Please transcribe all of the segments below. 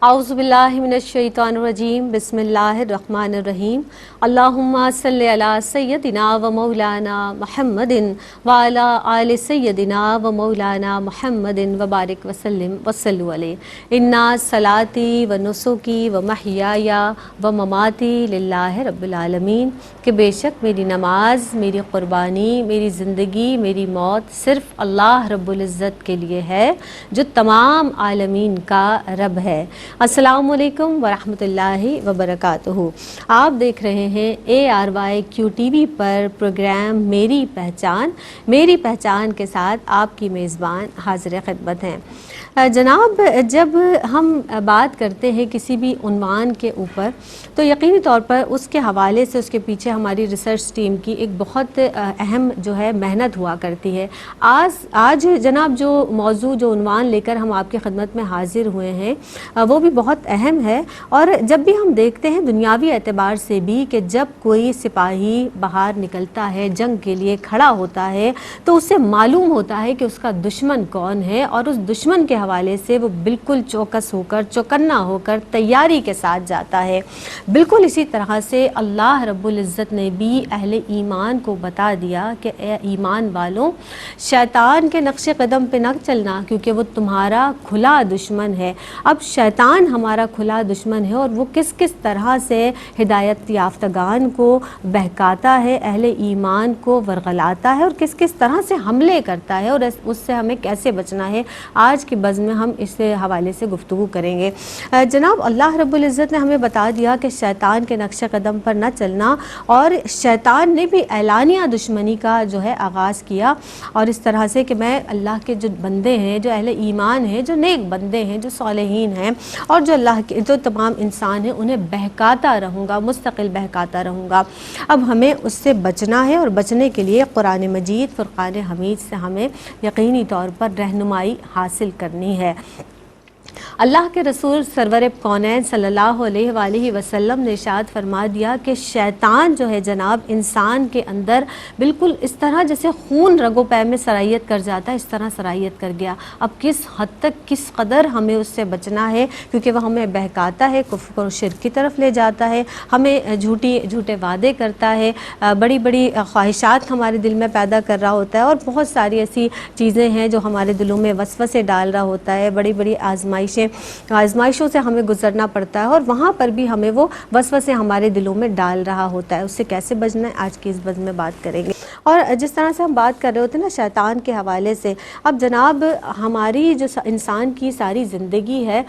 اعوذ باللہ من الشیطان الرجیم بسم اللہ الرحمن الرحیم اللہم صلی علی سیدنا و مولانا محمد وعلی آل سیدنا و مولانا محمد وبارک وسلم وصلو علیہ انا صلاتی و نسکی و محیای و مماتی للہ رب العالمین، کہ بے شک میری نماز، میری قربانی، میری زندگی، میری موت صرف اللہ رب العزت کے لیے ہے جو تمام عالمین کا رب ہے۔ السلام علیکم ورحمۃ اللہ وبرکاتہ۔ آپ دیکھ رہے ہیں ARYQ-TV پر پروگرام میری پہچان کے ساتھ آپ کی میزبان حاضر خدمت ہیں۔ جناب، جب ہم بات کرتے ہیں کسی بھی عنوان کے اوپر تو یقینی طور پر اس کے حوالے سے اس کے پیچھے ہماری ریسرچ ٹیم کی ایک بہت اہم جو ہے محنت ہوا کرتی ہے۔ آج جناب جو موضوع جو عنوان لے کر ہم آپ کی خدمت میں حاضر ہوئے ہیں وہ بھی بہت اہم ہے، اور جب بھی ہم دیکھتے ہیں دنیاوی اعتبار سے بھی کہ جب کوئی سپاہی باہر نکلتا ہے، جنگ کے لیے کھڑا ہوتا ہے، تو اس سے معلوم ہوتا ہے کہ اس کا دشمن کون ہے، اور اس دشمن کے حوالے سے وہ بالکل چوکس ہو کر، چوکنا ہو کر تیاری کے ساتھ جاتا ہے۔ بالکل اسی طرح سے اللہ رب العزت نے بھی اہل ایمان کو بتا دیا کہ اے ایمان والوں، شیطان کے نقش قدم پہ نہ چلنا، کیونکہ وہ تمہارا کھلا دشمن ہے۔ اب شیطان ہمارا کھلا دشمن ہے، اور وہ کس طرح سے ہدایت یافتگان کو بہکاتا ہے، اہل ایمان کو ورغلاتا ہے، اور کس طرح سے حملے کرتا ہے، اور اس سے ہمیں کیسے بچنا ہے، آج کی بزم میں ہم اس حوالے سے گفتگو کریں گے۔ جناب، اللہ رب العزت نے ہمیں بتا دیا کہ شیطان کے نقش قدم پر نہ چلنا، اور شیطان نے بھی اعلانیہ دشمنی کا جو ہے آغاز کیا، اور اس طرح سے کہ میں اللہ کے جو بندے ہیں، جو اہل ایمان ہیں، جو نیک بندے ہیں، جو صالحین ہیں، اور جو اللہ کے جو تمام انسان ہیں، انہیں بہکاتا رہوں گا، مستقل بہکاتا رہوں گا۔ اب ہمیں اس سے بچنا ہے، اور بچنے کے لیے قرآن مجید فرقان حمید سے ہمیں یقینی طور پر رہنمائی حاصل کرنی ہے۔ اللہ کے رسول سرور کونین صلی اللہ علیہ وآلہ وسلم نے ارشاد فرما دیا کہ شیطان جو ہے جناب انسان کے اندر بالکل اس طرح جیسے خون رگ و پے میں سرایت کر جاتا ہے، اس طرح سرایت کر گیا۔ اب کس حد تک، کس قدر ہمیں اس سے بچنا ہے، کیونکہ وہ ہمیں بہکاتا ہے، کفر اور شرک کی طرف لے جاتا ہے، ہمیں جھوٹے وعدے کرتا ہے، بڑی بڑی خواہشات ہمارے دل میں پیدا کر رہا ہوتا ہے، اور بہت ساری ایسی چیزیں ہیں جو ہمارے دلوں میں وسوسے ڈال رہا ہوتا ہے، بڑی بڑی آزمائشوں سے ہمیں گزرنا پڑتا ہے، اور وہاں پر بھی ہمیں وہ وسوسے ہمارے دلوں میں ڈال رہا ہوتا ہے۔ اس سے کیسے بچنا ہے، آج کی اس بزم میں بات کریں گے۔ اور جس طرح سے ہم بات کر رہے ہوتے ہیں نا شیطان کے حوالے سے، اب جناب ہماری جو انسان کی ساری زندگی ہے،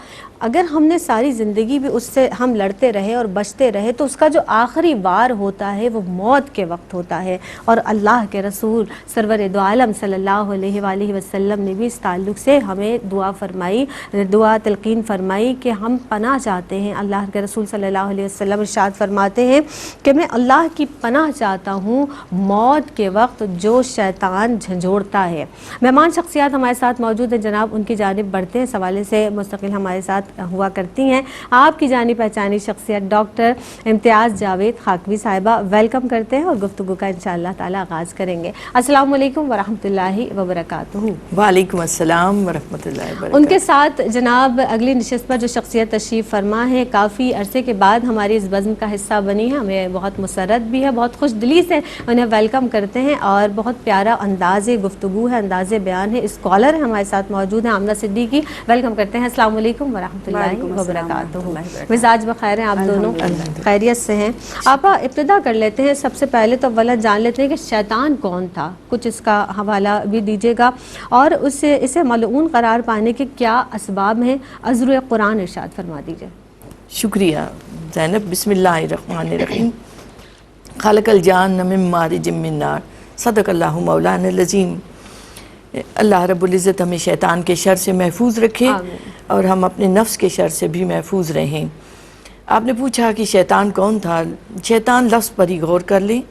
اگر ہم نے ساری زندگی بھی اس سے ہم لڑتے رہے اور بچتے رہے، تو اس کا جو آخری وار ہوتا ہے وہ موت کے وقت ہوتا ہے۔ اور اللہ کے رسول سرور دو عالم صلی اللہ علیہ وآلہ وسلم نے بھی اس تعلق سے ہمیں دعا تلقین فرمائی کہ ہم پناہ چاہتے ہیں۔ اللہ کے رسول صلی اللہ علیہ وسلم ارشاد فرماتے ہیں کہ میں اللہ کی پناہ چاہتا ہوں موت کے وقت جو شیطان جھنجھوڑتا ہے۔ مہمان شخصیات ہمارے ساتھ موجود ہیں، جناب ان کی جانب بڑھتے ہیں، اس حوالے سے مستقل ہمارے ساتھ ہوا کرتی ہیں۔ آپ کی جانی پہچانی شخصیت ڈاکٹر امتیاز جاوید خاکوی صاحبہ، ویلکم کرتے ہیں، اور گفتگو کا انشاءاللہ تعالی آغاز کریں گے۔ السلام علیکم ورحمۃ اللہ وبرکاتہ۔ وعلیکم السلام ورحمۃ اللہ وبرکاتہ۔ ان کے ساتھ جناب اگلی نشست پر جو شخصیت تشریف فرما ہے، کافی عرصے کے بعد ہماری اس بزم کا حصہ بنی ہے، ہمیں بہت مسرت بھی ہے، بہت خوش دلی سے انہیں ویلکم کرتے ہیں، اور بہت پیارا انداز گفتگو ہے، انداز بیان ہے۔ اسکالر ہیں ہمارے ساتھ موجود ہیں، آمنہ صدیقی، ویلکم کرتے ہیں۔ السلام علیکم ورحمۃ اللہ وبرکاتہ۔ مزاج بخیر ہیں آپ دونوں؟ خیریت سے ہیں؟ آپ ابتدا کر لیتے ہیں، سب سے پہلے تو اولا جان لیتے ہیں کہ شیطان کون تھا، کچھ اس کا حوالہ بھی دیجیے گا، اور اسے ملعون قرار پانے کے کیا اسباب ہیں، عذر قرآن ارشاد فرما دیجیے۔ شکریہ زینب۔ بسم اللہ الرحمن الرحیم۔ خلق الجان من مارج من نار، صدق اللہ مولانا العظیم۔ اللہ رب العزت ہمیں شیطان کے شر سے محفوظ رکھے، اور ہم اپنے نفس کے شر سے بھی محفوظ رہیں۔ آپ نے پوچھا کہ شیطان کون تھا۔ شیطان لفظ پر ہی غور کر لیں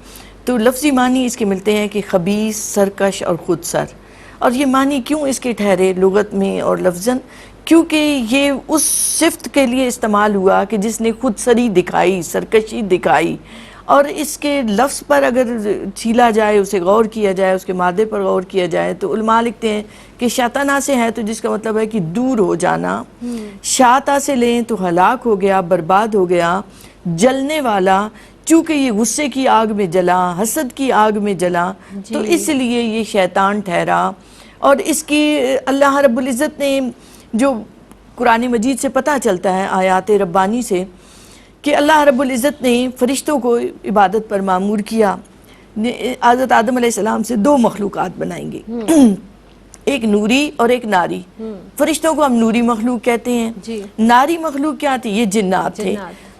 تو لفظی معنی اس کے ملتے ہیں کہ خبیث، سرکش اور خود سر۔ اور یہ معنی کیوں اس کے ٹھہرے لغت میں اور لفظاً؟ کیونکہ یہ اس صفت کے لیے استعمال ہوا کہ جس نے خود سری دکھائی، سرکشی دکھائی، اور اس کے لفظ پر اگر چھیلا جائے، اسے غور کیا جائے، اس کے مادے پر غور کیا جائے تو علماء لکھتے ہیں کہ شیطانہ سے ہے تو جس کا مطلب ہے کہ دور ہو جانا، شاطا سے لیں تو ہلاک ہو گیا، برباد ہو گیا، جلنے والا، چونکہ یہ غصے کی آگ میں جلا، حسد کی آگ میں جلا تو اس لیے یہ شیطان ٹھہرا۔ اور اس کی اللہ رب العزت نے جو قرآن مجید سے پتہ چلتا ہے آیات ربانی سے کہ اللہ رب العزت نے فرشتوں کو عبادت پر مامور کیا۔ حضرت آدم علیہ السلام سے 2 مخلوقات بنائیں گے، ایک نوری اور ایک ناری۔ فرشتوں کو ہم نوری مخلوق کہتے ہیں۔ ناری مخلوق کیا تھی؟ یہ جنات تھے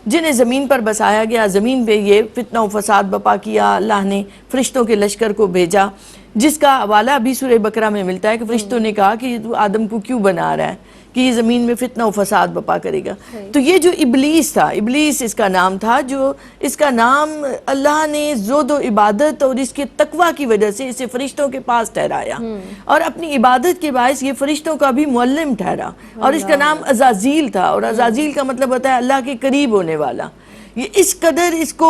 جنہیں زمین پر بسایا گیا، زمین پہ یہ فتنہ و فساد بپا کیا۔ اللہ نے فرشتوں کے لشکر کو بھیجا، جس کا حوالہ بھی سورہ بقرہ میں ملتا ہے کہ فرشتوں نے کہا کہ تو آدم کو کیوں بنا رہا ہے کہ یہ زمین میں فتنہ و فساد بپا کرے گا۔ تو یہ جو ابلیس تھا، ابلیس اس کا نام تھا، جو اس کا نام اللہ نے زہد و عبادت اور اس کے تقوی کی وجہ سے اسے فرشتوں کے پاس ٹھہرایا، اور اپنی عبادت کے باعث یہ فرشتوں کا بھی معلم ٹھہرا، اور اس کا نام عزازیل تھا، اور عزازیل کا مطلب ہوتا ہے اللہ کے قریب ہونے والا۔ یہ اس قدر اس کو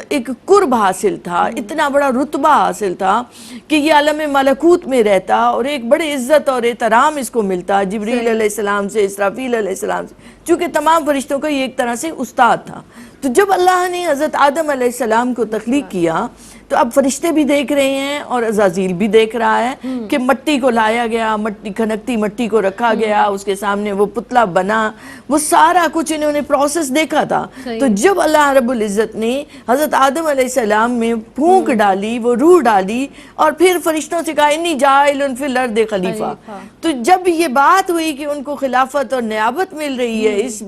ایک قرب حاصل تھا، اتنا بڑا رتبہ حاصل تھا کہ یہ عالم ملکوت میں رہتا اور ایک بڑے عزت اور احترام اس کو ملتا جبریل علیہ السلام سے، اسرافیل علیہ السلام سے، چونکہ تمام فرشتوں کا یہ ایک طرح سے استاد تھا۔ تو جب اللہ نے حضرت آدم علیہ السلام کو تخلیق کیا تو اب فرشتے بھی دیکھ رہے ہیں اور عزازیل بھی دیکھ رہا ہے کہ مٹی کو لایا گیا، مٹی کھنکتی مٹی کو رکھا گیا، اس کے سامنے وہ پتلا بنا، وہ سارا کچھ انہوں نے پروسیس دیکھا تھا۔ تو جب اللہ رب العزت نے حضرت آدم علیہ السلام میں پھونک ڈالی، وہ روح ڈالی، اور پھر فرشتوں سے کہا انی جاعل فی الارض خلیفہ، تو جب یہ بات ہوئی کہ ان کو خلافت اور نیابت مل رہی ہے اس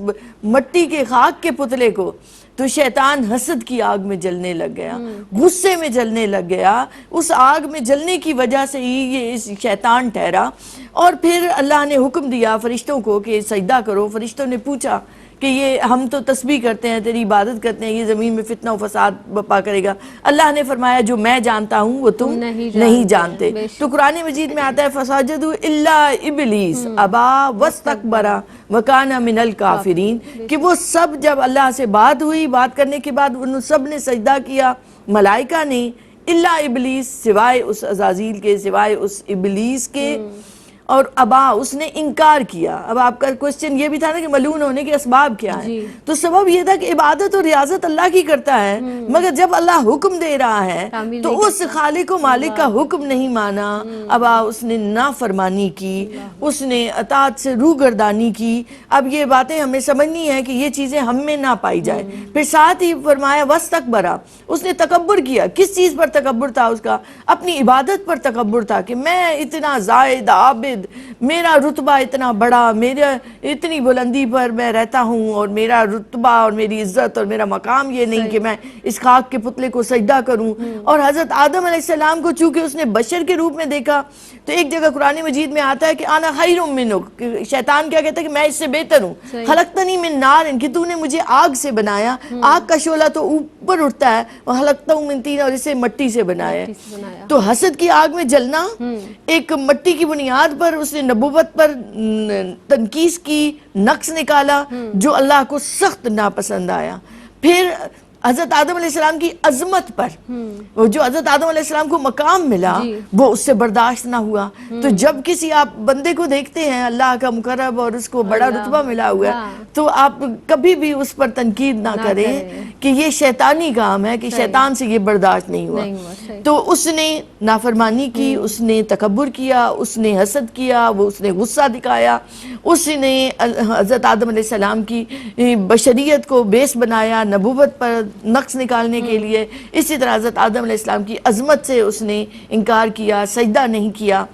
مٹی کے خاک کے پتلے کو، تو شیطان حسد کی آگ میں جلنے لگ گیا، غصے میں جلنے لگ گیا۔ اس آگ میں جلنے کی وجہ سے ہی یہ شیطان ٹھہرا، اور پھر اللہ نے حکم دیا فرشتوں کو کہ سجدہ کرو۔ فرشتوں نے پوچھا کہ یہ ہم تو تسبیح کرتے ہیں، تیری عبادت کرتے ہیں، یہ زمین میں فتنہ و فساد بپا کرے گا۔ اللہ نے فرمایا جو میں جانتا ہوں وہ تم نہیں جانتے۔ تو قرآن مجید میں آتا ہے فسجدوا الا ابلیس ابا واستکبر وکان من الکافرین، کہ وہ سب جب اللہ سے بات ہوئی، بات کرنے کے بعد ان سب نے سجدہ کیا، ملائکہ نے، الا ابلیس، سوائے اس عزازیل کے، سوائے اس ابلیس کے، اور ابا، اس نے انکار کیا۔ اب آپ کا کوشچن یہ بھی تھا نا کہ ملعون ہونے کے اسباب کیا ہیں، تو سبب یہ تھا کہ عبادت اور ریاضت اللہ کی کرتا ہے، مگر جب اللہ حکم دے رہا ہے تو اس خالق و مالک کا حکم نہیں مانا۔ ابا، اس نے نافرمانی کی، اس نے اطاعت سے روگردانی کی۔ اب یہ باتیں ہمیں سمجھنی ہے کہ یہ چیزیں ہم میں نہ پائی جائے۔ پھر ساتھ ہی فرمایا واستکبر، اس نے تکبر کیا۔ کس چیز پر تکبر تھا اس کا؟ اپنی عبادت پر تکبر تھا کہ میں اتنا زائد عابد، میرا رتبہ اتنا بڑا، میرا اتنی بلندی پر میں رہتا ہوں، اور میرا رتبہ اور میری عزت اور میرا مقام یہ نہیں کہ میں اس خاک کے پتلے کو سجدہ کروں۔ اور حضرت آدم علیہ السلام کو چونکہ اس نے بشر کے روپ میں دیکھا، تو ایک جگہ قرآن مجید میں آتا ہے کہ انا خیر منہ، شیطان کیا کہتا ہے کہ میں اس سے بہتر ہوں، خلقتنی من نار، کہ تو نے مجھے آگ سے بنایا، آگ کا شعلہ تو اوپر اٹھتا ہے، وخلقتہ من طین، اور اسے مٹی سے بنایا۔ تو حسد کی آگ میں جلنا، ایک مٹی کی بنیاد پر اس نے نبوت پر تنقیص کی، نقص نکالا جو اللہ کو سخت ناپسند آیا۔ پھر حضرت آدم علیہ السلام کی عظمت پر، جو حضرت آدم علیہ السلام کو مقام ملا وہ اس سے برداشت نہ ہوا۔ تو جب کسی آپ بندے کو دیکھتے ہیں اللہ کا مقرب اور اس کو بڑا رتبہ ملا ہوا ہے، تو آپ کبھی بھی اس پر تنقید نہ کریں کہ یہ شیطانی کام ہے، کہ شیطان سے یہ برداشت نہیں ہوا۔ تو اس نے نافرمانی کی، اس نے تکبر کیا، اس نے حسد کیا، وہ اس نے غصہ دکھایا، اس نے حضرت آدم علیہ السلام کی بشریت کو بیس بنایا نبوت پر نقص نکالنے کے لیے۔ اسی طرح حضرت آدم علیہ السلام کی عظمت سے اس نے انکار کیا، سجدہ نہیں کیا،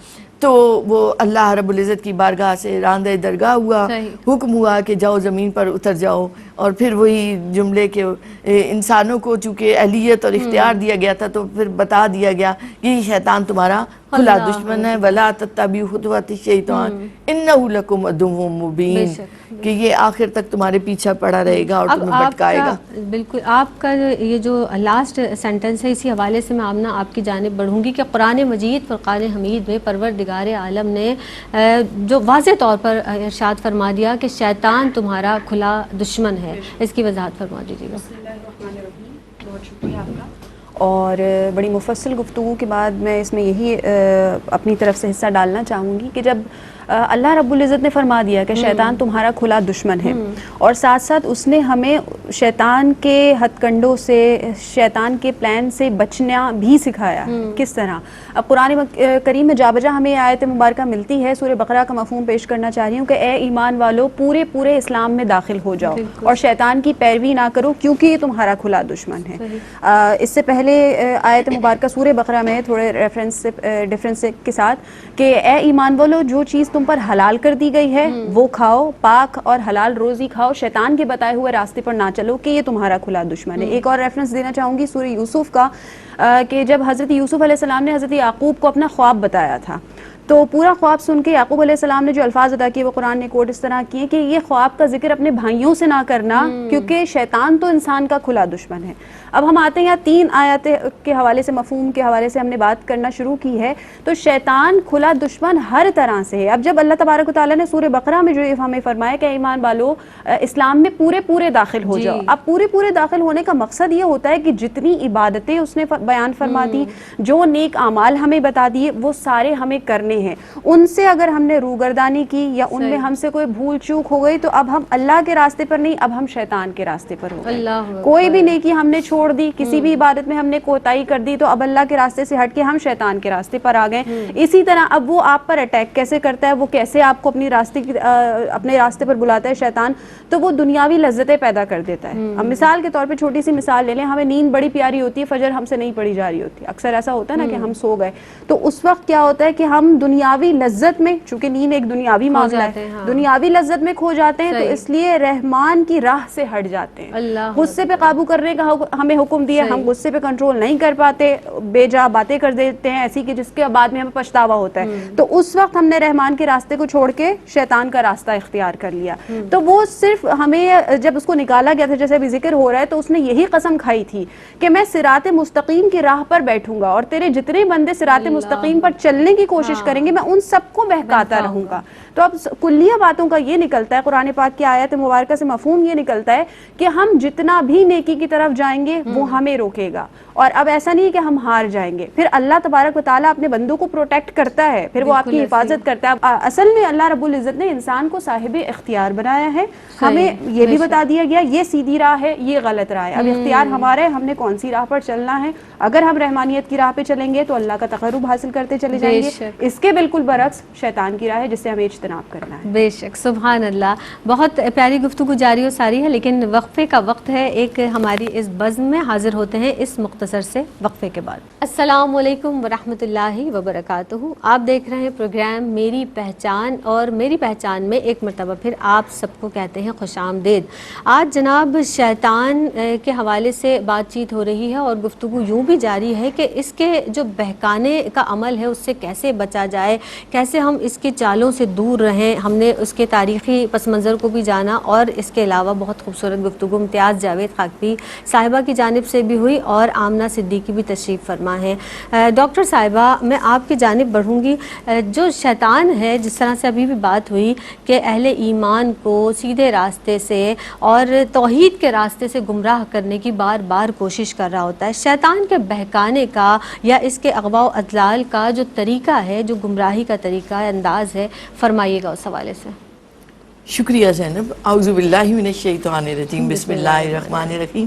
تو وہ اللہ رب العزت کی بارگاہ سے راندہ درگاہ ہوا، حکم ہوا کہ جاؤ زمین پر اتر جاؤ۔ اور پھر وہی جملے کے انسانوں کو چونکہ اہلیت اور اختیار دیا گیا تھا تو پھر بتا دیا گیا کہ یہ شیطان تمہارا کھلا دشمن ہے، وَلَا تَتَّبِعُوا خُطُوَاتِ الشَّيْطَانِ إِنَّهُ لَكُمْ عَدُوٌّ مُّبِينٌ، کہ یہ آخر تک تمہارے پیچھا پڑا رہے گا اور تمہیں بھٹکائے گا۔ بالکل، آپ کا یہ جو لاسٹ سینٹنس ہے، اسی حوالے سے میں آمنہ آپ کی جانب بڑھوں گی کہ قرآن مجید فرقان حمید میں پروردگار عالم نے جو واضح طور پر ارشاد فرما دیا کہ شیطان تمہارا کھلا دشمن ہے، اس کی وضاحت فرما دیجیے گا۔ بسم اللہ الرحمن الرحیم۔ بہت بہت شکریہ آپ کا. اور بڑی مفصل گفتگو کے بعد میں اس میں یہی اپنی طرف سے حصہ ڈالنا چاہوں گی کہ جب اللہ رب العزت نے فرما دیا کہ شیطان تمہارا کھلا دشمن ہے، اور ساتھ ساتھ اس نے ہمیں شیطان کے ہتھ کنڈوں سے، شیطان کے پلان سے بچنا بھی سکھایا. کس طرح؟ اب قرآن کریم میں جا بجا ہمیں آیت مبارکہ ملتی ہے. سورہ بقرہ کا مفہوم پیش کرنا چاہ رہی ہوں کہ اے ایمان والو پورے اسلام میں داخل ہو جاؤ اور شیطان کی پیروی نہ کرو کیونکہ یہ تمہارا کھلا دشمن ہے. اس سے پہلے آیت مبارکہ سورہ بقرہ میں تھوڑے ڈفرینس کے ساتھ کہ اے ایمان والو جو چیز تم پر حلال کر دی گئی ہے وہ کھاؤ، پاک اور حلال روزی کھاؤ، شیطان کے بتائے ہوئے راستے پر نہ چلو کہ یہ تمہارا کھلا دشمن ہے. ایک اور ریفرنس دینا چاہوں گی سورہ یوسف کا کہ جب حضرت یوسف علیہ السلام نے حضرت یعقوب کو اپنا خواب بتایا تھا تو پورا خواب سن کے یعقوب علیہ السلام نے جو الفاظ ادا کیے وہ قرآن نے کوٹ اس طرح کیے کہ یہ خواب کا ذکر اپنے بھائیوں سے نہ کرنا کیونکہ شیطان تو انسان کا کھلا دشمن ہے. اب ہم آتے ہیں یہاں 3 آیات کے حوالے سے، مفہوم کے حوالے سے ہم نے بات کرنا شروع کی ہے. تو شیطان کھلا دشمن ہر طرح سے ہے. اب جب اللہ تبارک و تعالیٰ نے سورہ بقرہ میں جو ہمیں فرمایا کہ ایمان والو اسلام میں پورے داخل ہو جاؤ، اب پورے داخل ہونے کا مقصد یہ ہوتا ہے کہ جتنی عبادتیں اس نے بیان فرما دی، جو نیک اعمال ہمیں بتا دیے، وہ سارے ہمیں کرنے ہیں. ان سے اگر ہم نے روگردانی کی یا ان میں ہم سے کوئی بھول چوک ہو گئی تو اب ہم اللہ کے راستے پر نہیں، اب ہم شیطان کے راستے پر ہو گئے. کوئی بھی نیکی ہم نے چھوڑ دی، کسی بھی عبادت میں ہم نے کوتاہی کر دی تو اب اللہ کے راستے سے ہٹ کے ہم شیطان کے راستے پر آ گئے. اسی طرح اب وہ آپ پر اٹیک کیسے کرتا ہے، وہ کیسے آپ کو اپنے راستے پر بلاتا ہے شیطان، تو وہ دنیاوی لذتیں پیدا کر دیتا ہے. اب مثال کے طور پہ چھوٹی سی مثال لے لیں، ہمیں نیند بڑی پیاری ہوتی ہے، فجر ہم سے نہیں پڑی جا رہی ہوتی، اکثر ایسا ہوتا ہے نا کہ ہم سو گئے، تو اس وقت کیا ہوتا ہے کہ ہم دنیاوی لذت میں، چونکہ نیند ایک دنیاوی معاملہ ہے، دنیاوی لذت میں کھو جاتے ہیں، تو اس لیے رحمان کی راہ سے ہٹ جاتے ہیں. غصے پہ قابو کرنے کا ہمیں حکم دیا، ہم غصے پہ کنٹرول نہیں کر پاتے، بے جا باتیں کر دیتے ہیں ایسی کہ جس کے بعد میں ہمیں پچھتاوا ہوتا ہے. تو اس وقت ہم نے رحمان کے راستے کو چھوڑ کے شیطان کا راستہ اختیار کر لیا. تو وہ صرف ہمیں جب اس کو نکالا گیا تھا، جیسے ابھی ذکر ہو رہا ہے، تو اس نے یہی قسم کھائی تھی کہ میں صراط مستقیم کی راہ پر بیٹھوں گا اور تیرے جتنے بندے صراط مستقیم پر چلنے کی کوشش کریں گے میں ان سب کو بہکاتا رہوں گا. تو اب کلیہ باتوں کا یہ نکلتا ہے، قرآن پاک کی آیت مبارکہ سے مفہوم یہ نکلتا ہے کہ ہم جتنا بھی نیکی کی طرف جائیں گے وہ ہمیں روکے گا. اور اب ایسا نہیں کہ ہم ہار جائیں گے، پھر اللہ تبارک و تعالیٰ اپنے بندوں کو پروٹیکٹ کرتا ہے، پھر وہ آپ کی حفاظت کرتا ہے. اصل میں اللہ رب العزت نے انسان کو صاحب اختیار بنایا ہے. ہمیں یہ بھی بتا دیا گیا یہ سیدھی راہ ہے، یہ غلط راہ ہے. اب اختیار ہمارا ہے، ہم نے کون سی راہ پر چلنا ہے. اگر ہم رحمانیت کی راہ پہ چلیں گے تو اللہ کا تقرب حاصل کرتے چلے جائیں گے. اس کے بالکل برعکس شیطان کی راہ ہے جس سے ہمیں اجتناب کرنا ہے. بے شک، سبحان اللہ. بہت پیاری گفتگو جاری و ساری ہے، لیکن وقفے کا وقت ہے. ایک ہماری اس بزم میں حاضر ہوتے ہیں اس مختصر سے وقفے کے بعد. السلام علیکم ورحمۃ اللہ وبرکاتہ. آپ دیکھ رہے ہیں پروگرام میری پہچان، اور میری پہچان میں ایک مرتبہ پھر آپ سب کو کہتے ہیں خوش آمدید. آج جناب شیطان کے حوالے سے بات چیت ہو رہی ہے اور گفتگو یوں بھی جاری ہے کہ اس کے جو بہکانے کا عمل ہے اس سے کیسے بچا جائے، کیسے ہم اس کے چالوں سے دور رہیں. ہم نے اس کے تاریخی پس منظر کو بھی جانا، اور اس کے علاوہ بہت خوبصورت گفتگو امتیاز جاوید خاکری صاحبہ کی جانب سے بھی ہوئی اور آمنہ صدیقی بھی تشریف فرما ہے. ڈاکٹر صاحبہ، میں آپ کی جانب بڑھوں گی. جو شیطان ہے، جس طرح سے ابھی بھی بات ہوئی کہ اہل ایمان کو سیدھے راستے سے اور توحید کے راستے سے گمراہ کرنے کی بار بار کوشش کر رہا ہوتا ہے، شیطان کے بہکانے کا یا اس کے اغوا و اضلال کا جو طریقہ ہے، جو گمراہی کا طریقہ انداز ہے، فرمائیے گا اس حوالے سے. شکریہ زینب. اعوذ باللہ من الشیطان الرجیم، بسم اللہ الرحمن الرحیم.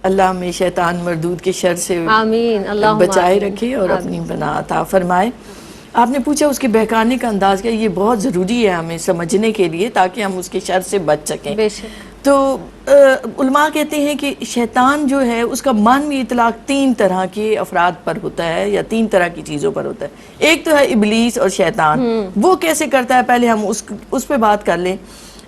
اللہ ہمیں شیطان مردود کے شر سے آمین، اللہم بچائے آمین. رکھے اور اپنی پناہ عطا فرمائے. آپ نے پوچھا اس کے بہکانے کا انداز کیا، یہ بہت ضروری ہے ہمیں سمجھنے کے لیے تاکہ ہم اس کے شر سے بچ سکیں. بے شک. تو علماء کہتے ہیں کہ شیطان جو ہے اس کا معنوی اطلاق 3 طرح کے افراد پر ہوتا ہے یا 3 طرح کی چیزوں پر ہوتا ہے. ایک تو ہے ابلیس اور شیطان. وہ کیسے کرتا ہے، پہلے ہم اس پہ بات کر لیں.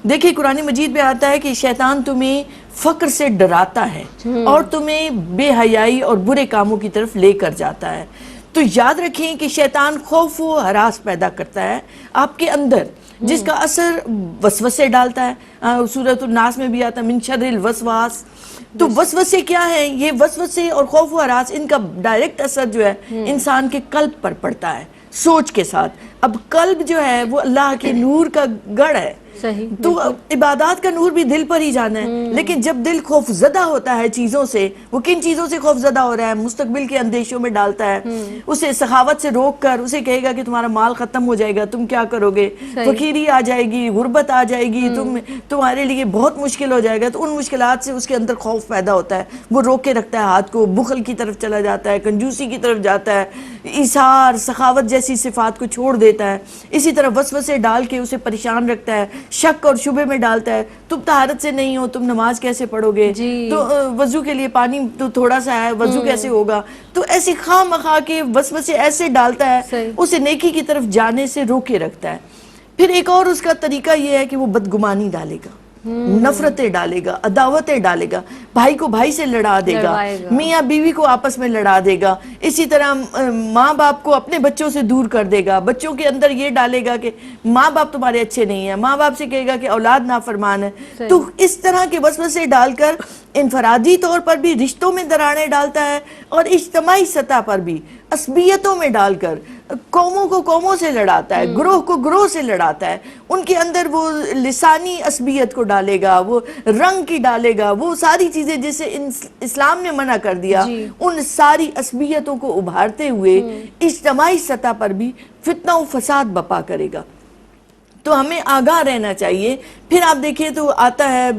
دیکھیں قرآن مجید میں آتا ہے کہ شیطان تمہیں فقر سے ڈراتا ہے اور تمہیں بے حیائی اور برے کاموں کی طرف لے کر جاتا ہے. تو یاد رکھیں کہ شیطان خوف و ہراس پیدا کرتا ہے آپ کے اندر، جس کا اثر وسوسے ڈالتا ہے. سورۃ الناس میں بھی آتا ہے من شر الوسواس. تو وسوسے کیا ہیں؟ یہ وسوسے اور خوف و ہراس، ان کا ڈائریکٹ اثر جو ہے انسان کے قلب پر پڑتا ہے. سوچ کے ساتھ. اب قلب جو ہے وہ اللہ کے نور کا گڑھ ہے, صحیح. تو عبادات کا نور بھی دل پر ہی جانا ہے. لیکن جب دل خوف زدہ ہوتا ہے چیزوں سے, وہ کن چیزوں سے خوف زدہ ہو رہا ہے؟ مستقبل کے اندیشوں میں ڈالتا ہے, اسے سخاوت سے روک کر اسے کہے گا کہ تمہارا مال ختم ہو جائے گا, تم کیا کرو گے, فقیری آ جائے گی, غربت آ جائے گی, تمہارے لیے بہت مشکل ہو جائے گا. تو ان مشکلات سے اس کے اندر خوف پیدا ہوتا ہے, وہ روک کے رکھتا ہے ہاتھ کو, بخل کی طرف چلا جاتا ہے, کنجوسی کی طرف جاتا ہے, ایثار سخاوت جیسی صفات کو چھوڑ دیتا ہے. اسی طرح وسوسے ڈال کے اسے پریشان رکھتا ہے, شک اور شبہ میں ڈالتا ہے, تم طہارت سے نہیں ہو, تم نماز کیسے پڑھو گے, تو وضو کے لیے پانی تو تھوڑا سا ہے, وضو کیسے ہوگا. تو ایسی خواہ مخواہ کے وسوسے ایسے ڈالتا ہے, اسے نیکی کی طرف جانے سے روکے رکھتا ہے. پھر ایک اور اس کا طریقہ یہ ہے کہ وہ بدگمانی ڈالے گا, نفرتیں ڈالے گا, عداوتیں ڈالے گا, بھائی کو بھائی سے لڑا دے گا, میاں بیوی کو آپس میں لڑا دے گا. اسی طرح ماں باپ کو اپنے بچوں سے دور کر دے گا, بچوں کے اندر یہ ڈالے گا کہ ماں باپ تمہارے اچھے نہیں ہیں, ماں باپ سے کہے گا کہ اولاد نافرمان ہے. تو اس طرح کے وسوسے ڈال کر انفرادی طور پر بھی رشتوں میں دراڑیں ڈالتا ہے, اور اجتماعی سطح پر بھی عصبیتوں میں ڈال کر قوموں کو قوموں سے لڑاتا ہے, گروہ کو گروہ سے لڑاتا ہے. ان کے اندر وہ لسانی عصبیت کو ڈالے گا, وہ رنگ کی ڈالے گا, وہ ساری چیزیں جسے اسلام نے منع کر دیا, ان ساری عصبیتوں کو ابھارتے ہوئے اجتماعی سطح پر بھی فتنہ و فساد بپا کرے گا. تو ہمیں آگاہ رہنا چاہیے. پھر آپ دیکھیں تو آتا ہے,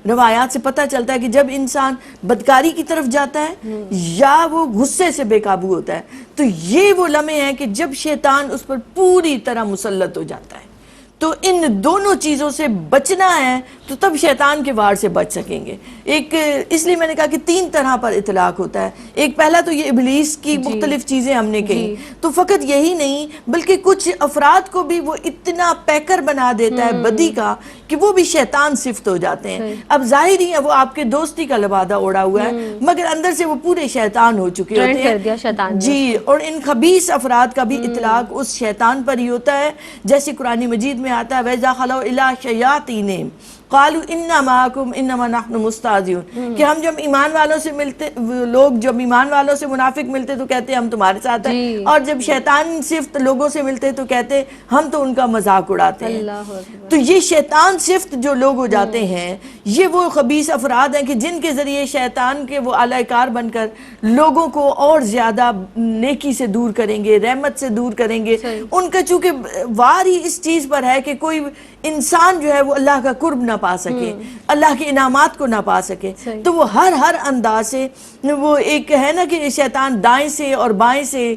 روایات سے پتہ چلتا ہے کہ جب انسان بدکاری کی طرف جاتا ہے یا وہ غصے سے بے قابو ہوتا ہے, تو یہ وہ لمحے ہیں کہ جب شیطان اس پر پوری طرح مسلط ہو جاتا ہے. تو ان دونوں چیزوں سے بچنا ہے تو تب شیطان کے وار سے بچ سکیں گے. ایک اس لیے میں نے کہا کہ 3 طرح پر اطلاق ہوتا ہے. ایک پہلا تو یہ ابلیس کی مختلف چیزیں ہم نے کہیں, تو فقط یہی نہیں بلکہ کچھ افراد کو بھی وہ اتنا پیکر بنا دیتا ہے بدی کا کہ وہ بھی شیطان صفت ہو جاتے ہیں. اب ظاہر ہی ہے وہ آپ کے دوستی کا لبادہ اوڑا ہوا ہے, مگر اندر سے وہ پورے شیطان ہو چکے ہوتے ہیں. جی, اور ان خبیث افراد کا بھی اطلاق اس شیطان پر ہی ہوتا ہے, جیسے قرآن مجید میں آتا ہے وَإِذَا خَلَوْا إِلَىٰ شَيَاطِينِهِمْ قَالُوا إِنَّا مَعَكُمْ إِنَّمَا نَحْنُ مُسْتَهْزِئُونَ, کہ ہم جب ایمان والوں سے ملتے, لوگ جب ایمان والوں سے منافق ملتے تو کہتے ہم تمہارے ساتھ ہیں, اور جب شیطان صفت لوگوں سے ملتے تو کہتے ہم تو ان کا مذاق اڑاتے ہیں. تو یہ شیطان صفت جو لوگ ہو جاتے ہیں, یہ وہ خبیث افراد ہیں کہ جن کے ذریعے شیطان کے وہ اعلی کار بن کر لوگوں کو اور زیادہ نیکی سے دور کریں گے, رحمت سے دور کریں گے. ان کا چونکہ وار ہی اس چیز پر ہے کہ کوئی انسان جو ہے وہ اللہ کا قرب نہ پا سکے, اللہ کے انعامات کو نہ پا سکے, تو وہ ہر انداز سے وہ ایک ہے نا کہ شیطان دائیں سے اور بائیں سے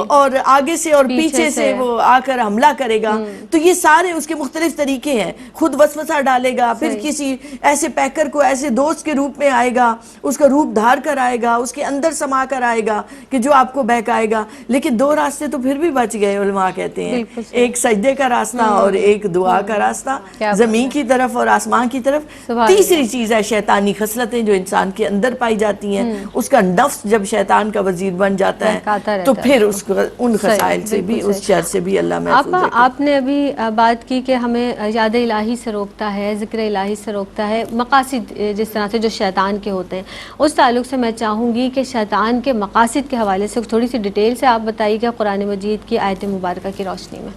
اور آگے سے اور پیچھے سے وہ آ کر حملہ کرے گا. تو یہ سارے اس کے مختلف طریقے ہیں. خود وسوسہ ڈالے گا, پھر کسی ایسے پیکر کو ایسے دوست کے روپ میں آئے گا, اس کا روپ دھار کر آئے گا, اس کے اندر سما کر آئے گا کہ جو آپ کو بہکائے گا. لیکن 2 راستے تو پھر بھی بچ گئے, علماء کہتے ہیں, ایک سجدے کا راستہ اور ایک دعا کا راستہ, زمین کی طرف اور آسمان کی طرف. تیسری چیز ہے شیطانی خصلتیں جو انسان کے اندر پائی جاتی ہیں. اس کا نفس جب شیطان کا وزیر بن جاتا ہے تو پھر اس کو ان خسائل سے بھی, اس شر سے بھی اللہ محفوظ رکھے. آپ نے ابھی بات کی کہ ہمیں یاد الہی سے روکتا ہے, ذکر الہی سے روکتا ہے, مقاصد جس طرح سے جو شیطان کے ہوتے ہیں, اس تعلق سے میں چاہوں گی کہ شیطان کے مقاصد کے حوالے سے تھوڑی سی ڈیٹیل سے آپ بتائیے گا قرآن مجید کی آیت مبارکہ کی روشنی میں.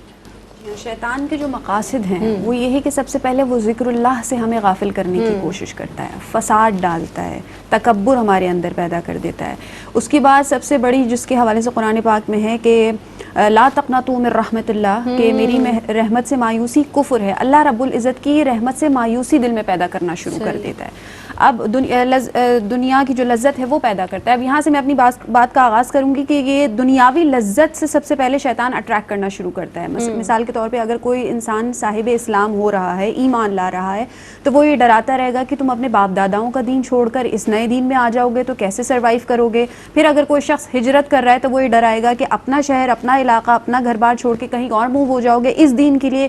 شیطان کے جو مقاصد ہیں وہ یہ ہے کہ سب سے پہلے وہ ذکر اللہ سے ہمیں غافل کرنے کی کوشش کرتا ہے, فساد ڈالتا ہے, تکبر ہمارے اندر پیدا کر دیتا ہے. اس کی بات سب سے بڑی جس کے حوالے سے قرآن پاک میں ہے کہ لا تقنطوا من رحمت اللہ, کہ میری رحمت سے مایوسی کفر ہے. اللہ رب العزت کی رحمت سے مایوسی دل میں پیدا کرنا شروع کر دیتا ہے. اب دنیا کی جو لذت ہے وہ پیدا کرتا ہے. اب یہاں سے میں اپنی بات کا آغاز کروں گی کہ یہ دنیاوی لذت سے سب سے پہلے شیطان اٹریکٹ کرنا شروع کرتا ہے. مثال کے طور پہ اگر کوئی انسان صاحب اسلام ہو رہا ہے, ایمان لا رہا ہے, تو وہ یہ ڈراتا رہے گا کہ تم اپنے باپ داداؤں کا دین چھوڑ کر اس نئے دین میں آ جاؤ گے تو کیسے سروائیو کرو گے. پھر اگر کوئی شخص ہجرت کر رہا ہے تو وہ یہ ڈرائے گا کہ اپنا شہر, اپنا علاقہ, اپنا گھر بار چھوڑ کے کہیں اور موو ہو جاؤ گے, اس دین کے لیے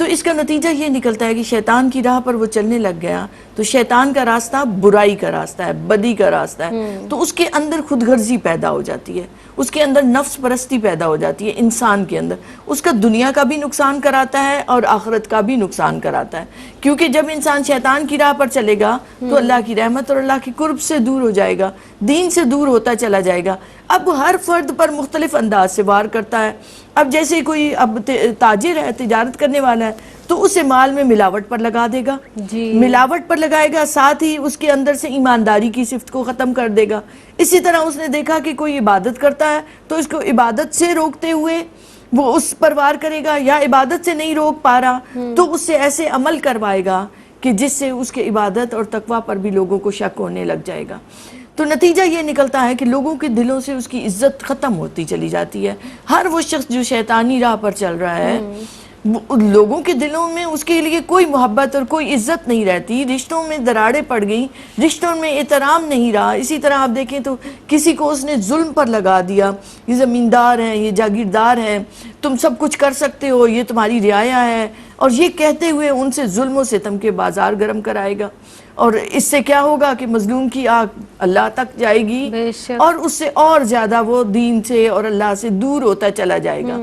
تو اس کا نتیجہ یہ نکلتا ہے کہ شیطان کی راہ پر وہ چلنے لگ گیا تو شیطان کا راستہ برائی کا راستہ ہے، بدی کا راستہ ہے، تو اس کے اندر خود غرضی پیدا ہو جاتی ہے، اس کے اندر نفس پرستی پیدا ہو جاتی ہے انسان کے اندر، اس کا دنیا کا بھی نقصان کراتا ہے اور آخرت کا بھی نقصان کراتا ہے، کیونکہ جب انسان شیطان کی راہ پر چلے گا تو اللہ کی رحمت اور اللہ کی قرب سے دور ہو جائے گا، دین سے دور ہوتا چلا جائے گا۔ اب ہر فرد پر مختلف انداز سے وار کرتا ہے۔ اب جیسے کوئی اب تاجر ہے، تجارت کرنے والا ہے، تو اسے مال میں ملاوٹ پر لگا دے گا، ملاوٹ پر لگائے گا، ساتھ ہی اس کے اندر سے ایمانداری کی صفت کو ختم کر دے گا۔ اسی طرح اس نے دیکھا کہ کوئی عبادت کرتا ہے تو اس کو عبادت سے روکتے ہوئے وہ اس پر وار کرے گا، یا عبادت سے نہیں روک پا رہا تو اس سے ایسے عمل کروائے گا کہ جس سے اس کے عبادت اور تقوی پر بھی لوگوں کو شک ہونے لگ جائے گا۔ تو نتیجہ یہ نکلتا ہے کہ لوگوں کے دلوں سے اس کی عزت ختم ہوتی چلی جاتی ہے۔ ہر وہ شخص جو شیطانی راہ پر چل رہا ہے، لوگوں کے دلوں میں اس کے لیے کوئی محبت اور کوئی عزت نہیں رہتی، رشتوں میں دراڑیں پڑ گئیں، رشتوں میں احترام نہیں رہا۔ اسی طرح آپ دیکھیں تو کسی کو اس نے ظلم پر لگا دیا، یہ زمیندار ہیں، یہ جاگیردار ہیں، تم سب کچھ کر سکتے ہو، یہ تمہاری رعایا ہے، اور یہ کہتے ہوئے ان سے ظلم و ستم کے بازار گرم کرائے گا، اور اس سے کیا ہوگا کہ مظلوم کی آنکھ اللہ تک جائے گی اور اس سے اور زیادہ وہ دین سے اور اللہ سے دور ہوتا چلا جائے گا۔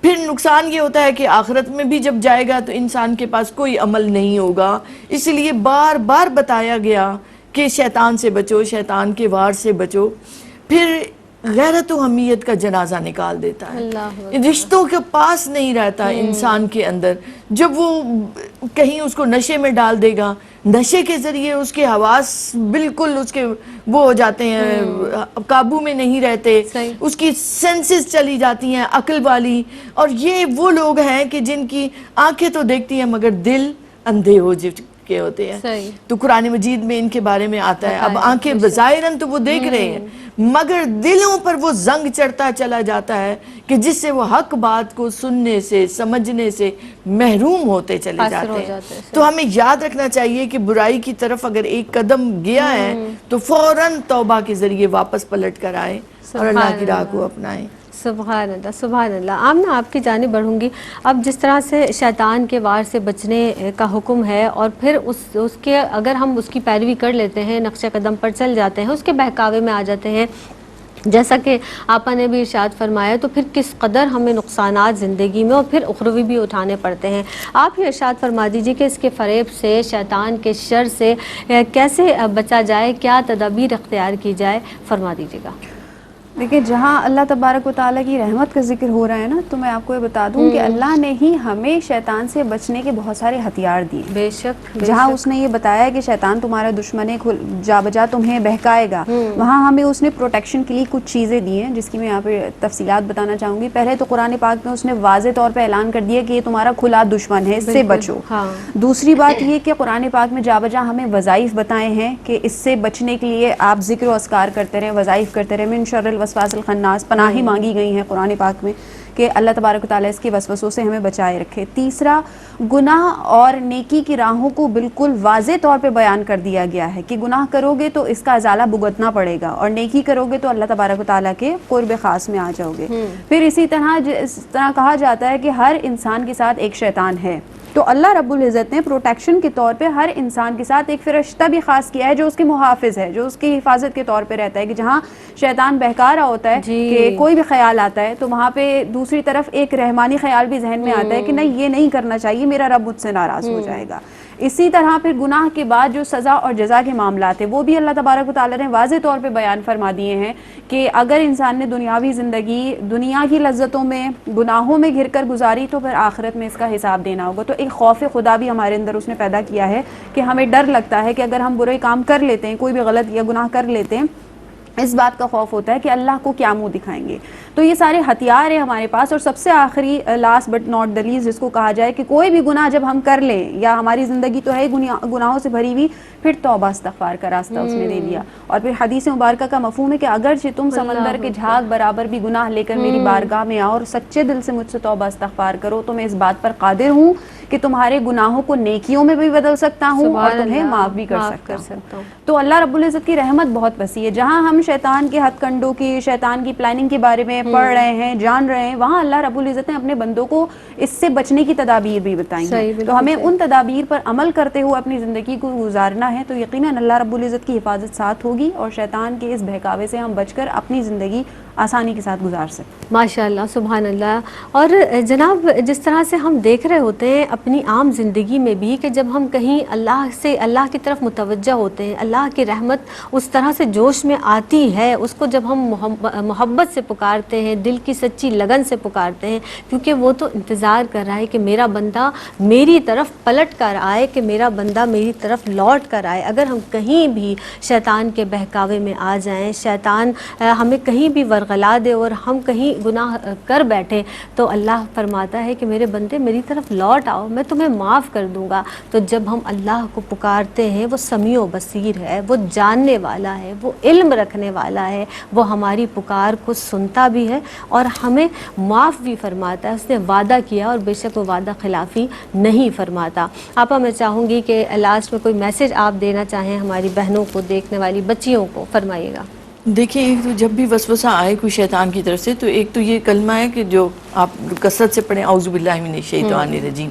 پھر نقصان یہ ہوتا ہے کہ آخرت میں بھی جب جائے گا تو انسان کے پاس کوئی عمل نہیں ہوگا۔ اس لیے بار بار بتایا گیا کہ شیطان سے بچو، شیطان کے وار سے بچو۔ پھر غیرت و حمیت کا جنازہ نکال دیتا ہے، رشتوں کے پاس نہیں رہتا انسان کے اندر۔ جب وہ کہیں اس کو نشے میں ڈال دے گا، نشے کے ذریعے اس کے حواس بالکل اس کے وہ ہو جاتے ہیں، قابو میں نہیں رہتے، اس کی سینسز چلی جاتی ہیں عقل والی، اور یہ وہ لوگ ہیں کہ جن کی آنکھیں تو دیکھتی ہیں مگر دل اندھے ہو چکے ہوتے ہیں۔ تو قرآن مجید میں ان کے بارے میں آتا ہے، اب آنکھیں بظاہراً تو وہ دیکھ رہے ہیں مگر دلوں پر وہ زنگ چڑھتا چلا جاتا ہے کہ جس سے وہ حق بات کو سننے سے سمجھنے سے محروم ہوتے چلے جاتے ہیں۔ تو ہمیں یاد رکھنا چاہیے کہ برائی کی طرف اگر ایک قدم گیا ہے تو فوراً توبہ کے ذریعے واپس پلٹ کر آئے اور اللہ کی راہ کو اپنائیں۔ سبحان اللہ، سبحان اللہ۔ آمنہ آپ کی جانب بڑھوں گی۔ اب جس طرح سے شیطان کے وار سے بچنے کا حکم ہے، اور پھر اس کے اگر ہم اس کی پیروی کر لیتے ہیں، نقش قدم پر چل جاتے ہیں، اس کے بہکاوے میں آ جاتے ہیں، جیسا کہ آپا نے بھی ارشاد فرمایا، تو پھر کس قدر ہمیں نقصانات زندگی میں اور پھر اخروی بھی اٹھانے پڑتے ہیں۔ آپ ہی ارشاد فرما دیجیے کہ اس کے فریب سے، شیطان کے شر سے کیسے بچا جائے، کیا تدابیر اختیار کی جائے، فرما دیجیے گا۔ دیکھیں، جہاں اللہ تبارک و تعالیٰ کی رحمت کا ذکر ہو رہا ہے نا، تو میں آپ کو یہ بتا دوں کہ اللہ نے ہی ہمیں شیطان سے بچنے کے بہت سارے ہتھیار دیے۔ بے شک، جہاں اس نے یہ بتایا کہ شیطان تمہارا دشمن ہے، جا بجا تمہیں بہکائے گا، وہاں ہمیں اس نے پروٹیکشن کے لیے کچھ چیزیں دی ہیں، جس کی میں یہاں پہ تفصیلات بتانا چاہوں گی۔ پہلے تو قرآن پاک میں اس نے واضح طور پہ اعلان کر دیا کہ یہ تمہارا کھلا دشمن ہے، اس سے بچو۔ دوسری بات یہ کہ قرآن پاک میں جا بجا ہمیں وظائف بتائے ہیں کہ اس سے بچنے کے لیے آپ ذکر و اذکار کرتے رہیں، وظائف کرتے رہیں۔ من شر الوسواس الخناس، پناہی مانگی گئی ہیں قرآن پاک میں کہ اللہ تبارک و تعالیٰ اس کے وسوسوں سے ہمیں بچائے رکھے۔ تیسرا، گناہ اور نیکی کی راہوں کو بالکل واضح طور پہ بیان کر دیا گیا ہے کہ گناہ کرو گے تو اس کا ازالہ بھگتنا پڑے گا، اور نیکی کرو گے تو اللہ تبارک و تعالیٰ کے قرب خاص میں آ جاؤ گے۔ پھر اسی طرح کہا جاتا ہے کہ ہر انسان کے ساتھ ایک شیطان ہے، تو اللہ رب العزت نے پروٹیکشن کے طور پہ ہر انسان کے ساتھ ایک فرشتہ بھی خاص کیا ہے جو اس کے محافظ ہے، جو اس کی حفاظت کے طور پہ رہتا ہے، کہ جہاں شیطان بہکا رہا ہوتا ہے کہ کوئی بھی خیال آتا ہے تو وہاں پہ دوسری طرف ایک رحمانی خیال بھی ذہن میں آتا ہے کہ نہیں، یہ نہیں کرنا چاہیے، میرا رب مجھ سے ناراض ہو جائے گا۔ اسی طرح پھر گناہ کے بعد جو سزا اور جزا کے معاملات ہیں وہ بھی اللہ تبارک و تعالیٰ نے واضح طور پہ بیان فرما دیے ہیں کہ اگر انسان نے دنیاوی زندگی دنیا کی لذتوں میں گناہوں میں گھر کر گزاری تو پھر آخرت میں اس کا حساب دینا ہوگا۔ تو ایک خوف خدا بھی ہمارے اندر اس نے پیدا کیا ہے کہ ہمیں ڈر لگتا ہے کہ اگر ہم برے کام کر لیتے ہیں، کوئی بھی غلط یا گناہ کر لیتے ہیں، اس بات کا خوف ہوتا ہے کہ اللہ کو کیا منہ دکھائیں گے۔ تو یہ سارے ہتھیار ہیں ہمارے پاس۔ اور سب سے آخری، last but not the least, جس کو کہا جائے کہ کوئی بھی گناہ جب ہم کر لیں، یا ہماری زندگی تو ہے گناہوں سے بھری ہوئی، پھر توبہ استغفار کا راستہ اس نے دے دیا۔ اور پھر حدیث مبارکہ کا مفہوم ہے کہ اگرچہ تم سمندر کے جھاگ برابر بھی گناہ لے کر میری بارگاہ میں آؤ اور سچے دل سے مجھ سے توبہ استغفار کرو، تو میں اس بات پر قادر ہوں کہ تمہارے گناہوں کو نیکیوں میں بھی بدل سکتا ہوں اور تمہیں معاف بھی کر سکتا ہوں۔ تو اللہ رب العزت کی رحمت بہت وسیع ہے۔ جہاں ہم شیطان کے ہتھ کنڈوں کی، شیطان کی پلاننگ کے بارے میں پڑھ رہے ہیں, جان رہے ہیں, وہاں اللہ رب العزت نے اپنے بندوں کو اس سے بچنے کی تدابیر بھی بتائی ہیں. تو ہمیں ان تدابیر پر عمل کرتے ہوئے اپنی زندگی کو گزارنا ہے, تو یقیناً اللہ رب العزت کی حفاظت ساتھ ہوگی اور شیطان کے اس بہکاوے سے ہم بچ کر اپنی زندگی آسانی کے ساتھ گزار سکتے. ماشاء اللہ, سبحان اللہ. اور جناب جس طرح سے ہم دیکھ رہے ہوتے ہیں اپنی عام زندگی میں بھی کہ جب ہم کہیں اللہ کی طرف متوجہ ہوتے ہیں, اللہ کی رحمت اس طرح سے جوش میں آتی ہے, اس کو جب ہم محبت سے پکارتے ہیں, دل کی سچی لگن سے پکارتے ہیں, کیونکہ وہ تو انتظار کر رہا ہے کہ میرا بندہ میری طرف پلٹ کر آئے, کہ میرا بندہ میری طرف لوٹ کر آئے. اگر ہم کہیں بھی شیطان کے بہکاوے میں آ جائیں, شیطان ہمیں کہیں بھی ورغلا دے اور ہم کہیں گناہ کر بیٹھے, تو اللہ فرماتا ہے کہ میرے بندے میری طرف لوٹ آؤ, میں تمہیں معاف کر دوں گا. تو جب ہم اللہ کو پکارتے ہیں, وہ سمیع و بصیر ہے, وہ جاننے والا ہے, وہ علم رکھنے والا ہے, وہ ہماری پکار کو سنتا بھی ہے اور ہمیں معاف بھی فرماتا ہے. اس نے وعدہ کیا اور بے شک وہ وعدہ خلافی نہیں فرماتا. آپا میں چاہوں گی کہ لاسٹ میں کوئی میسج آپ دینا چاہیں ہماری بہنوں کو, دیکھنے والی بچیوں کو, فرمائیے گا. دیکھیں, ایک تو جب بھی وسوسہ آئے کوئی شیطان کی طرف سے, تو ایک تو یہ کلمہ ہے کہ جو آپ کثرت سے پڑھیں, اعوذ باللہ من الشیطان الرجیم.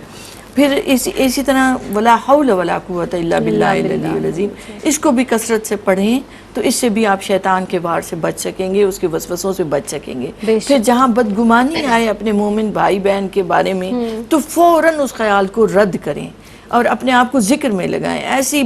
پھر اسی طرح ولا حول ولا قوت الا باللہ العلی العظیم, اس کو بھی کثرت سے پڑھیں, تو اس سے بھی آپ شیطان کے وار سے بچ سکیں گے, اس کے وسوسوں سے بچ سکیں گے. پھر جہاں بدگمانی آئے اپنے مومن بھائی بہن کے بارے میں, تو فوراً اس خیال کو رد کریں اور اپنے آپ کو ذکر میں لگائیں. ایسی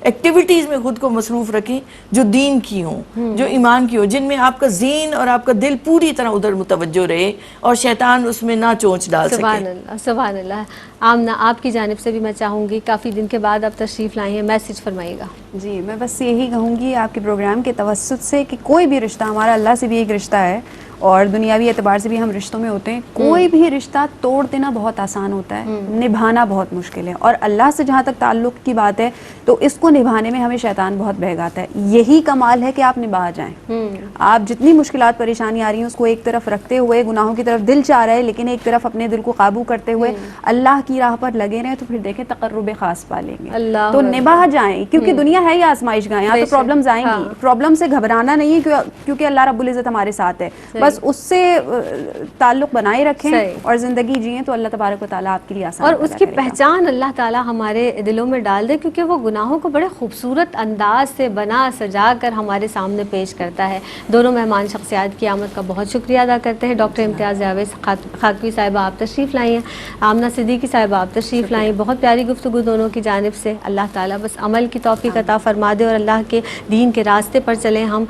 ایکٹیویٹیز میں خود کو مصروف رکھیں جو دین کی ہوں, جو ایمان کی ہوں, جن میں آپ کا ذہن اور آپ کا دل پوری طرح ادھر متوجہ رہے اور شیطان اس میں نہ چونچ ڈال سکے. سبحان اللہ, سبحان اللہ. آمنہ, آپ کی جانب سے بھی میں چاہوں گی, کافی دن کے بعد آپ تشریف لائیں ہیں, میسج فرمائیے گا. جی, میں بس یہی کہوں گی آپ کے پروگرام کے توسط سے کہ کوئی بھی رشتہ, ہمارا اللہ سے بھی ایک رشتہ ہے اور دنیاوی اعتبار سے بھی ہم رشتوں میں ہوتے ہیں, کوئی بھی رشتہ توڑ دینا بہت آسان ہوتا ہے, نبھانا بہت مشکل ہے. اور اللہ سے جہاں تک تعلق کی بات ہے تو اس کو نبھانے میں ہمیں شیطان بہت بہکاتا ہے. یہی کمال ہے کہ آپ نبھا جائیں. آپ جتنی مشکلات پریشانی آ رہی ہیں اس کو ایک طرف رکھتے ہوئے, گناہوں کی طرف دل چاہ رہے لیکن ایک طرف اپنے دل کو قابو کرتے ہوئے اللہ کی راہ پر لگے رہیں, تو پھر دیکھیں تقرب خاص پا لیں گے. تو نبھا جائیں, کیونکہ دنیا ہے ہی آزمائش گاہ, یہاں تو پرابلمز آئیں گی. پرابلم سے گھبرانا نہیں ہے, کیونکہ اللہ رب العزت ہمارے ساتھ ہے. بس اس سے تعلق بنائے رکھیں اور زندگی جئیں, تو اللہ تبارک و تعالیٰ آپ کے لیے آسان اور اس کی پہچان اللہ تعالیٰ ہمارے دلوں میں ڈال دے, کیونکہ وہ گناہوں کو بڑے خوبصورت انداز سے بنا سجا کر ہمارے سامنے پیش کرتا ہے. دونوں مہمان شخصیات کی آمد کا بہت شکریہ ادا کرتے ہیں. ڈاکٹر امتیاز جاوید خاکوی صاحبہ آپ تشریف لائی ہیں, آمنہ صدیقی صاحبہ آپ تشریف لائیں. بہت پیاری گفتگو دونوں کی جانب سے. اللہ تعالیٰ بس عمل کی توفیق عطا فرما دے اور اللہ کے دین کے راستے پر چلیں ہم.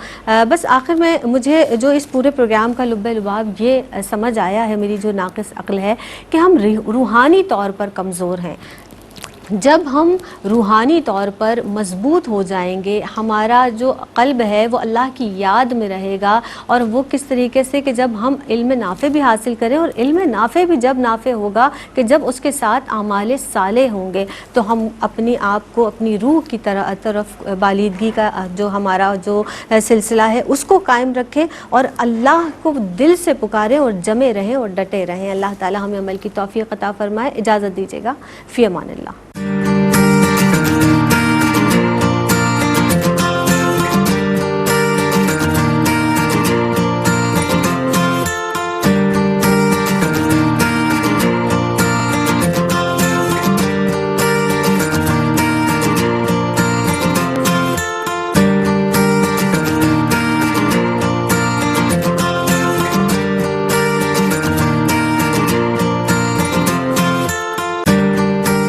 بس آخر میں مجھے جو اس پورے پروگرام کا لب لباب یہ سمجھ آیا ہے, میری جو ناقص عقل ہے, کہ ہم روحانی طور پر کمزور ہیں. جب ہم روحانی طور پر مضبوط ہو جائیں گے, ہمارا جو قلب ہے وہ اللہ کی یاد میں رہے گا, اور وہ کس طریقے سے کہ جب ہم علم نافع بھی حاصل کریں, اور علم نافع بھی جب نافع ہوگا کہ جب اس کے ساتھ اعمال صالح ہوں گے, تو ہم اپنی آپ کو اپنی روح کی طرف بالیدگی کا جو ہمارا جو سلسلہ ہے اس کو قائم رکھیں اور اللہ کو دل سے پکاریں اور جمے رہیں اور ڈٹے رہیں. اللہ تعالی ہمیں عمل کی توفیق عطا فرمائے. اجازت دیجیے گا, فی امان اللہ.